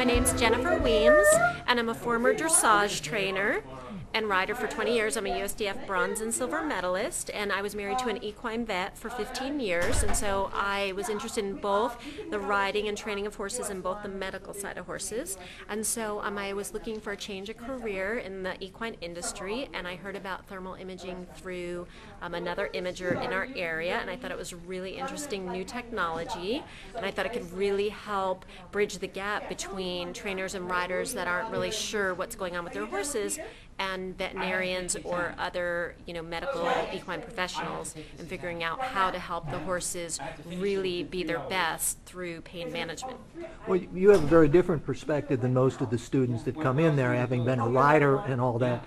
My name's Jennifer Weems, and I'm a former dressage trainer and rider for 20 years. I'm a USDF bronze and silver medalist, and I was married to an equine vet for 15 years, and so I was interested in both the riding and training of horses and both the medical side of horses. And so I was looking for a change of career in the equine industry, and I heard about thermal imaging through another imager in our area, and I thought it was really interesting new technology, and I thought it could really help bridge the gap between trainers and riders that aren't really sure what's going on with their horses and veterinarians or other, medical equine professionals, and figuring out how to help the horses really be their best through pain management. Well, you have a very different perspective than most of the students that come in there, having been a rider and all that.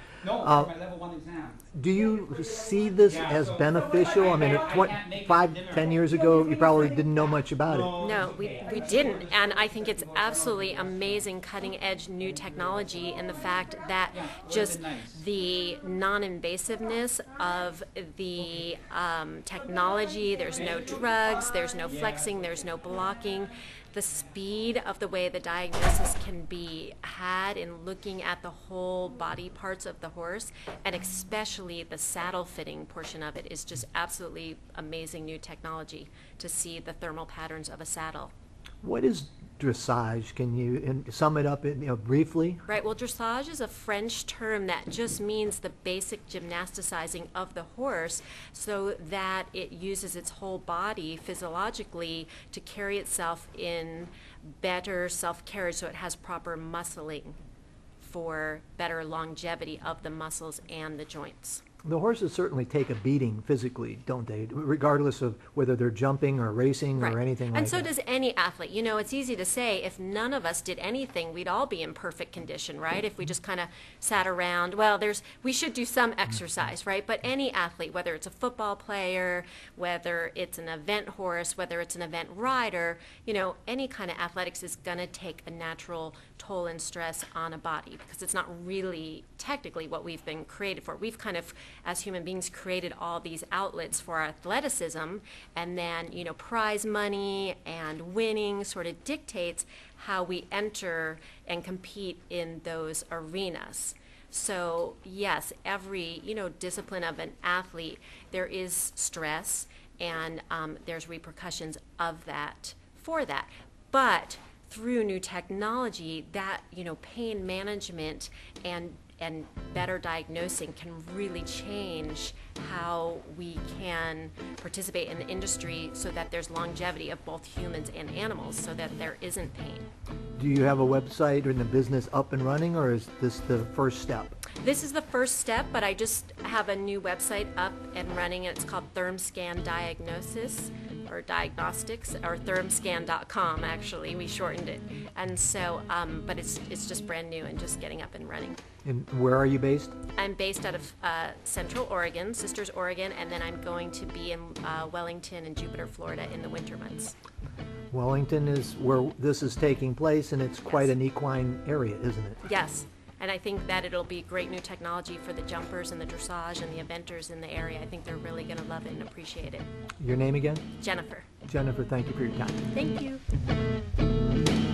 Do you see this as beneficial? I mean, 5-10 years ago, you probably didn't know much about it. No, we didn't, and I think it's absolutely amazing, cutting-edge new technology, and the fact that just the non-invasiveness of the technology. There's no drugs, there's no flexing, there's no blocking. The speed of the way the diagnosis can be had in looking at the whole body parts of the horse, and especially the saddle fitting portion of it, is just absolutely amazing new technology to see the thermal patterns of a saddle. What is dressage? Can you sum it up briefly? Right. Well, dressage is a French term that just means the basic gymnasticizing of the horse so that it uses its whole body physiologically to carry itself in better self-carriage, so it has proper muscling for better longevity of the muscles and the joints. The horses certainly take a beating physically, don't they? Regardless of whether they're jumping or racing or anything like that. And so does any athlete. It's easy to say if none of us did anything, we'd all be in perfect condition, right? If we just kind of sat around. Well, we should do some exercise, right? But any athlete, whether it's a football player, whether it's an event horse, whether it's an event rider, any kind of athletics is going to take a natural toll and stress on a body, because it's not really technically what we've been created for. We've kind of, as human beings, created all these outlets for athleticism, and then prize money and winning sort of dictates how we enter and compete in those arenas. So yes, every discipline of an athlete, there is stress, and there's repercussions of that for that. But through new technology, that pain management and better diagnosing can really change how we can participate in the industry, so that there's longevity of both humans and animals, so that there isn't pain. Do you have a website or the business up and running, or is this the first step? This is the first step, but I just have a new website up and running, and it's called ThermScan Diagnosis or Diagnostics, or thermscan.com, actually. We shortened it. And so, but it's just brand new and just getting up and running. And where are you based? I'm based out of Central Oregon, Sisters, Oregon, and then I'm going to be in Wellington and Jupiter, Florida in the winter months. Wellington is where this is taking place, and it's quite an equine area, isn't it? Yes. And I think that it'll be great new technology for the jumpers and the dressage and the eventers in the area. I think they're really going to love it and appreciate it. Your name again? Jennifer. Jennifer, thank you for your time. Thank you.